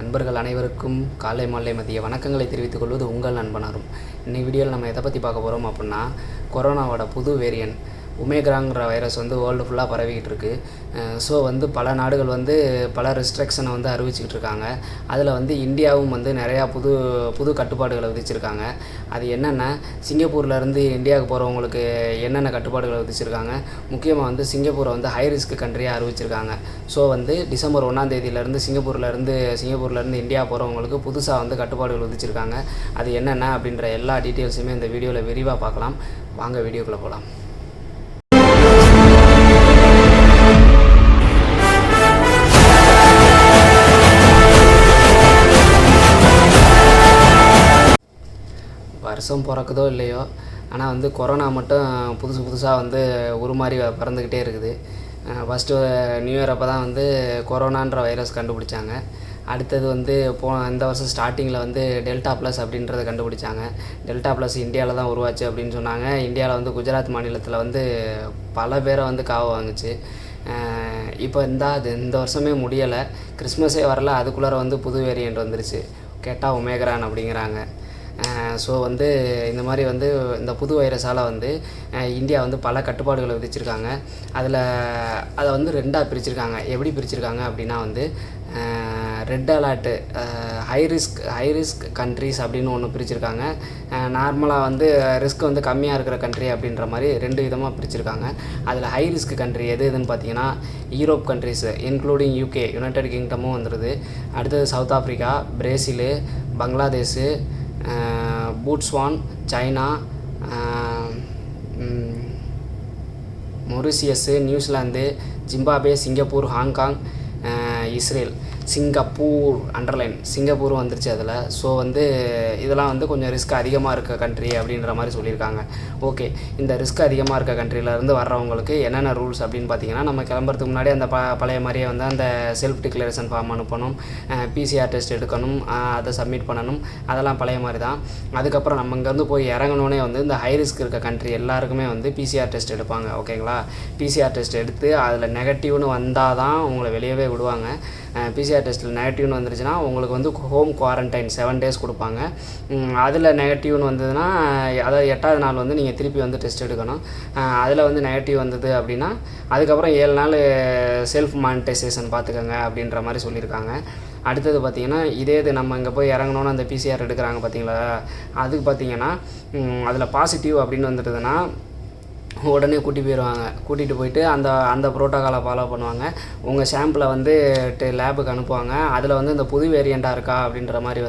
நண்பர்கள் அனைவருக்கும் காலை மாலை மதிய வணக்கங்களை தெரிவித்துக் கொள்வது உங்கள் நண்பனாரும். இன்னைக்கு வீடியோவில் நம்ம எதை பற்றி பார்க்க போகிறோம் அப்படின்னா, கொரோனாவோட புது வேரியன்ட் ஒமேக்ராங்கிற வைரஸ் வேர்ல்டு ஃபுல்லாக பரவிக்கிட்டு இருக்குது. ஸோ பல நாடுகள் பல ரெஸ்ட்ரிக்ஷனை அறிவிச்சிக்கிட்டு இருக்காங்க. அதில் இந்தியாவும் நிறையா புது கட்டுப்பாடுகளை விதிச்சிருக்காங்க. அது என்னென்ன, சிங்கப்பூர்லேருந்து இந்தியாவுக்கு போகிறவங்களுக்கு என்னென்ன கட்டுப்பாடுகளை விதிச்சிருக்காங்க, முக்கியமாக சிங்கப்பூரை ஹை ரிஸ்க் கண்ட்ரியாக அறிவிச்சிருக்காங்க. ஸோ டிசம்பர் 1ஆம் தேதியிலேருந்து சிங்கப்பூர்லேருந்து இந்தியா போகிறவங்களுக்கு புதுசாக கட்டுப்பாடுகள் விதிச்சிருக்காங்க. அது என்னென்ன அப்படின்ற எல்லா டீட்டெயில்ஸுமே இந்த வீடியோவில் விரிவாக பார்க்கலாம். வாங்க வீடியோக்குள்ளே போகலாம். வருஷம் பிறக்குதோ இல்லையோ, ஆனால் கொரோனா மட்டும் புதுசாக உருமாறி பறந்துக்கிட்டே இருக்குது. ஃபஸ்ட்டு நியூ இயர் அப்போ தான் கொரோனான்ற வைரஸ் கண்டுபிடிச்சாங்க. அடுத்தது இந்த வருஷம் ஸ்டார்டிங்கில் டெல்டா ப்ளஸ் அப்படின்றத கண்டுபிடிச்சாங்க. டெல்டா ப்ளஸ் இந்தியாவில் தான் உருவாச்சு அப்படின்னு சொன்னாங்க. இந்தியாவில் குஜராத் மாநிலத்தில் பல பேரை காவு வாங்குச்சு. இப்போ இந்த வருஷமே முடியலை, கிறிஸ்மஸே வரல, அதுக்குள்ளார புது வேரியண்ட் வந்துருச்சு. கேட்டால் ஒமேக்ரான் அப்படிங்கிறாங்க. ஸோ இந்த மாதிரி இந்த புது வைரஸால் இந்தியா பல கட்டுப்பாடுகளை விதிச்சிருக்காங்க. அதை ரெண்டாக பிரிச்சிருக்காங்க. எப்படி பிரிச்சிருக்காங்க அப்படின்னா red alert, high risk countries அப்படின்னு ஒன்று பிரிச்சிருக்காங்க. நார்மலாக ரிஸ்க் கம்மியாக இருக்கிற கண்ட்ரி அப்படின்ற மாதிரி ரெண்டு விதமாக பிரிச்சிருக்காங்க. அதில் ஹை ரிஸ்க் கண்ட்ரி எதுன்னு பார்த்தீங்கன்னா Europe countries including UK, United கிங்டமும் வந்துடுது. அடுத்தது South Africa, Brazil, Bangladesh, Botswana, China, Mauritius, New Zealand, Zimbabwe, Singapore, Hong Kong, Israel. சிங்கப்பூரும் வந்துருச்சு அதில். ஸோ இதெல்லாம் கொஞ்சம் ரிஸ்க் அதிகமாக இருக்க கண்ட்ரி அப்படின்ற மாதிரி சொல்லியிருக்காங்க. ஓகே, இந்த ரிஸ்க் அதிகமாக இருக்க கண்ட்ரியிலேருந்து வர்றவங்களுக்கு என்னென்ன ரூல்ஸ் அப்படின்னு பார்த்தீங்கன்னா, நம்ம கிளம்புறதுக்கு முன்னாடி அந்த பழைய மாதிரியே அந்த செல்ஃப் டிக்ளரேஷன் ஃபார்ம் அனுப்பணும், பிசிஆர் டெஸ்ட் எடுக்கணும், அதை சப்மிட் பண்ணணும். அதெல்லாம் பழைய மாதிரி தான். அதுக்கப்புறம் நம்ம இங்கேருந்து போய் இறங்கணுன்னே இந்த ஹை ரிஸ்க் இருக்க கண்ட்ரி எல்லாருக்குமே பிசிஆர் டெஸ்ட் எடுப்பாங்க. ஓகேங்களா, பிசிஆர் டெஸ்ட் எடுத்து அதில் நெகட்டிவ்னு வந்தால் தான் உங்களை வெளியவே விடுவாங்க. பிசிஆர் டெஸ்ட்டில் நெகட்டிவ்னு வந்துருச்சுன்னா உங்களுக்கு ஹோம் குவாரண்டைன் 7 days கொடுப்பாங்க. அதில் நெகட்டிவ்னு வந்ததுன்னா, அதாவது 8ஆவது நாள் நீங்கள் திருப்பி டெஸ்ட் எடுக்கணும். அதில் நெகட்டிவ் வந்தது அப்படின்னா அதுக்கப்புறம் 7 நாள் செல்ஃப் மானிட்டைசேஷன் பார்த்துக்கோங்க அப்படின்ற மாதிரி சொல்லியிருக்காங்க. அடுத்தது பார்த்திங்கன்னா, இது நம்ம இங்கே போய் இறங்கணுன்னு அந்த பிசிஆர் எடுக்கிறாங்க பார்த்தீங்களா, அதுக்கு பார்த்திங்கன்னா அதில் பாசிட்டிவ் அப்படின்னு வந்துடுதுன்னா உடனே கூட்டிகிட்டு போயிட்டு அந்த ப்ரோட்டோக்காலை ஃபாலோ பண்ணுவாங்க. உங்கள் சாம்பிளை லேபுக்கு அனுப்புவாங்க. அதில் இந்த புது வேரியண்ட்டாக இருக்கா அப்படின்ற மாதிரி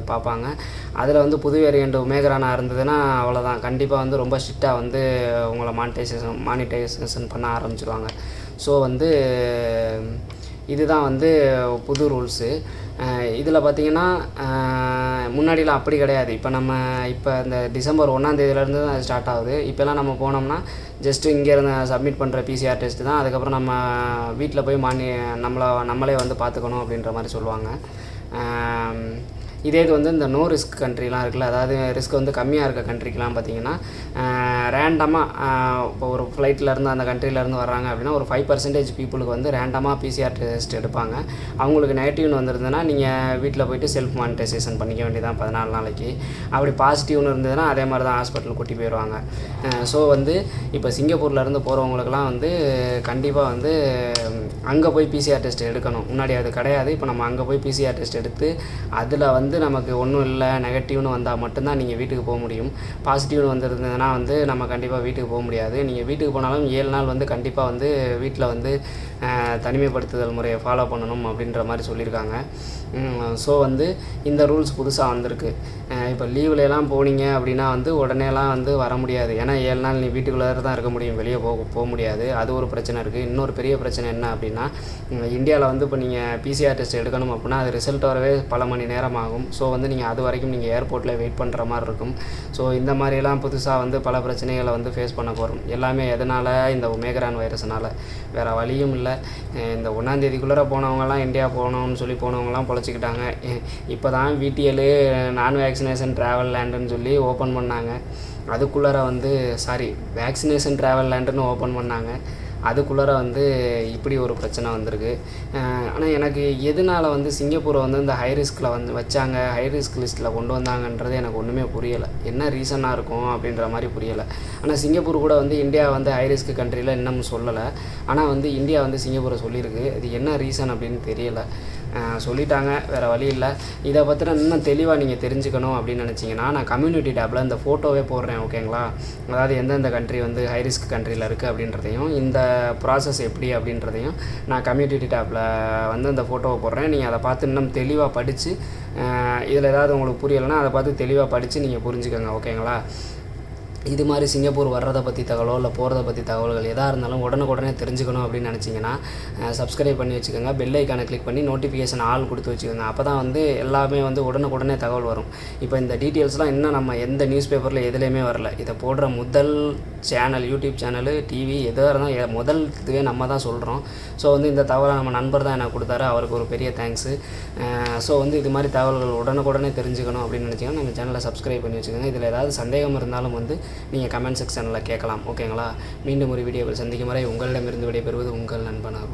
பார்ப்பாங்க. அதில் புது வேரியண்ட் ஒமேக்ரானாக இருந்ததுன்னா அவ்வளோதான், கண்டிப்பாக ரொம்ப ஸ்ட்ரிக்டாக உங்களை மானிட்டைசேஷன் பண்ண ஆரம்பிச்சிடுவாங்க. ஸோ இதுதான் புது ரூல்ஸு. இதில் பார்த்திங்கன்னா முன்னாடிலாம் அப்படி கிடையாது. இப்போ இந்த டிசம்பர் 1ஆம் தேதியிலேருந்து தான் ஸ்டார்ட் ஆகுது. இப்போலாம் நம்ம போனோம்னா ஜஸ்ட்டு இங்கேருந்து சப்மிட் பண்ணுற பிசிஆர் டெஸ்ட்டு தான். அதுக்கப்புறம் நம்ம வீட்டில் போய் நம்மளே பார்த்துக்கணும் அப்படின்ற மாதிரி சொல்லுவாங்க. இதே இது இந்த நோ ரிஸ்க் கண்ட்ரிலாம் இருக்குல்ல, அதாவது ரிஸ்க் கம்மியாக இருக்க கண்ட்ரிக்கெலாம் பார்த்திங்கன்னா ரேண்டமாக இப்போ ஒரு ஃப்ளைட்லேருந்து அந்த கண்ட்ரிலேருந்து வர்றாங்க அப்படின்னா ஒரு 5% பீப்புளுக்கு ரேண்டமாக பிசிஆர் டெஸ்ட் எடுப்பாங்க. அவங்களுக்கு நெகட்டிவ்னு வந்திருந்ததுன்னா நீங்கள் வீட்டில் போய்ட்டு செல்ஃப் மானிட்டைசேஷன் பண்ணிக்க வேண்டியதான் 14 நாளைக்கு. அப்படி பாசிட்டிவ்னு இருந்ததுன்னா அதே மாதிரி தான் ஹாஸ்பிட்டல் கூட்டி போயிடுவாங்க. ஸோ இப்போ சிங்கப்பூர்லேருந்து போகிறவங்களுக்குலாம் கண்டிப்பாக அங்கே போய் பிசிஆர் டெஸ்ட் எடுக்கணும். முன்னாடி அது கிடையாது. இப்போ நம்ம அங்கே போய் பிசிஆர் டெஸ்ட் எடுத்து அதில் நமக்கு ஒன்றும் இல்லை, நெகட்டிவ்னு வந்தால் மட்டும்தான் நீங்கள் வீட்டுக்கு போக முடியும். பாசிட்டிவ்னு வந்துருந்ததுன்னா நம்ம கண்டிப்பாக வீட்டுக்கு போக முடியாது. நீங்கள் வீட்டுக்கு போனாலும் 7 நாள் கண்டிப்பாக வீட்டில் தனிமைப்படுத்துதல் முறையை ஃபாலோ பண்ணணும் அப்படின்ற மாதிரி சொல்லியிருக்காங்க. ஸோ இந்த ரூல்ஸ் புதுசாக வந்திருக்கு. இப்போ லீவ்லலாம் போனீங்க அப்படின்னா உடனேலாம் வர முடியாது. ஏன்னா 7 நாள் நீ வீட்டுக்குள்ளே தான் இருக்க முடியும், வெளியே போக முடியாது. அது ஒரு பிரச்சனை இருக்குது. இன்னொரு பெரிய பிரச்சனை என்ன அப்படின்னா, இந்தியாவில் இப்போ நீங்கள் பிசிஆர் டெஸ்ட் எடுக்கணும் அப்படின்னா அது ரிசல்ட் வரவே பல மணி நேரம் ஆகும். ஸோ நீங்கள் அது வரைக்கும் நீங்கள் ஏர்போர்ட்டில் வெயிட் பண்ணுற மாதிரி இருக்கும். ஸோ இந்த மாதிரிலாம் புதுசாக பல பிரச்சனைகளை ஃபேஸ் பண்ண போகிறோம். எல்லாமே எதனால், இந்த ஒமேக்ரான் வைரஸ்னால். வேறு வழியும் இல்லை. இந்த 1ஆம் தேதிக்குள்ளே போனவங்கலாம், இந்தியா போகணும்னு சொல்லி போனவங்கலாம் பொழைச்சிக்கிட்டாங்க. இப்போ தான் VTL நான் வேக்சினேஷன் ட்ராவல் லேண்டுன்னு சொல்லி ஓப்பன் பண்ணாங்க. அதுக்குள்ளார வேக்சினேஷன் ட்ராவல் லேண்டுன்னு ஓப்பன் பண்ணாங்க. அதுக்குள்ளார வந்து இப்படி ஒரு பிரச்சனை வந்திருக்கு. ஆனால் எனக்கு எதனால் வந்து சிங்கப்பூரை வந்து இந்த ஹை ரிஸ்கில் வந்து வச்சாங்க, ஹை ரிஸ்க் லிஸ்ட்டில் கொண்டு வந்தாங்கன்றது எனக்கு ஒன்றுமே புரியலை. என்ன ரீசனாக இருக்கும் அப்படின்ற மாதிரி புரியலை. ஆனால் சிங்கப்பூர் கூட வந்து இந்தியா வந்து ஹை ரிஸ்க் கண்ட்ரியில் இன்னமும் சொல்லலை. ஆனால் வந்து இந்தியா வந்து சிங்கப்பூரை சொல்லியிருக்கு. இது என்ன ரீசன் அப்படின்னு தெரியலை. சொல்லிட்டாங்க, வேறு வழி இல்லை. இதை பற்றின இன்னும் தெளிவாக நீங்கள் தெரிஞ்சுக்கணும் அப்படின்னு நினச்சிங்கன்னா நான் கம்யூனிட்டி டேப்பில் இந்த ஃபோட்டோவே போடுறேன், ஓகேங்களா? அதாவது எந்தெந்த கண்ட்ரி வந்து ஹை ரிஸ்க் கண்ட்ரியில் இருக்குது அப்படின்றதையும் இந்த ப்ராசஸ் எப்படி அப்படின்றதையும் நான் கம்யூனிட்டி டேப்பில் வந்து இந்த ஃபோட்டோவை போடுறேன். நீங்கள் அதை பார்த்து இன்னும் தெளிவாக படித்து, இதில் ஏதாவது உங்களுக்கு புரியலைன்னா அதை பார்த்து தெளிவாக படித்து நீங்கள் புரிஞ்சுக்கோங்க, ஓகேங்களா? இது மாதிரி சிங்கப்பூர் வர்றதை பற்றி தகவலோ இல்லை போகிறத பற்றி தகவல்கள் எதாக இருந்தாலும் உடனுக்குடனே தெரிஞ்சுக்கணும் அப்படின்னு நினச்சிங்கன்னா சப்ஸ்கிரைப் பண்ணி வச்சுக்கோங்க. பெல் ஐக்கானை கிளிக் பண்ணி நோட்டிஃபிகேஷன் ஆல் கொடுத்து வச்சுக்கோங்க. அப்போ தான் வந்து எல்லாமே வந்து உடனுக்குடனே தகவல் வரும். இப்போ இந்த டீட்டெயில்ஸ்லாம் இன்னும் நம்ம எந்த நியூஸ் பேப்பரில் எதுலேயுமே வரல. இதை போடுற முதல் சேனல், யூடியூப் சேனலு, டிவி எதாக இருந்தாலும் முதல் இதுவே நம்ம தான் சொல்கிறோம். ஸோ வந்து இந்த தகவலை நம்ம நண்பர் தான் எனக்கு கொடுத்தாரு, அவருக்கு ஒரு பெரிய தேங்க்ஸு. ஸோ வந்து இது மாதிரி தகவல்கள் உடனுக்குடனே தெரிஞ்சுக்கணும் அப்படின்னு நினச்சிங்கன்னா நம்ம சேனலை சப்ஸ்கிரைப் பண்ணி வச்சுக்கோங்க. இதில் ஏதாவது சந்தேகம் இருந்தாலும் வந்து நீங்கள் கமெண்ட் செக்ஷனில் கேட்கலாம், ஓகேங்களா? மீண்டும் ஒரு வீடியோவில் சந்திக்கும் வரை உங்களிடமிருந்து விடைபெறுவது உங்கள் நண்பனாகும்.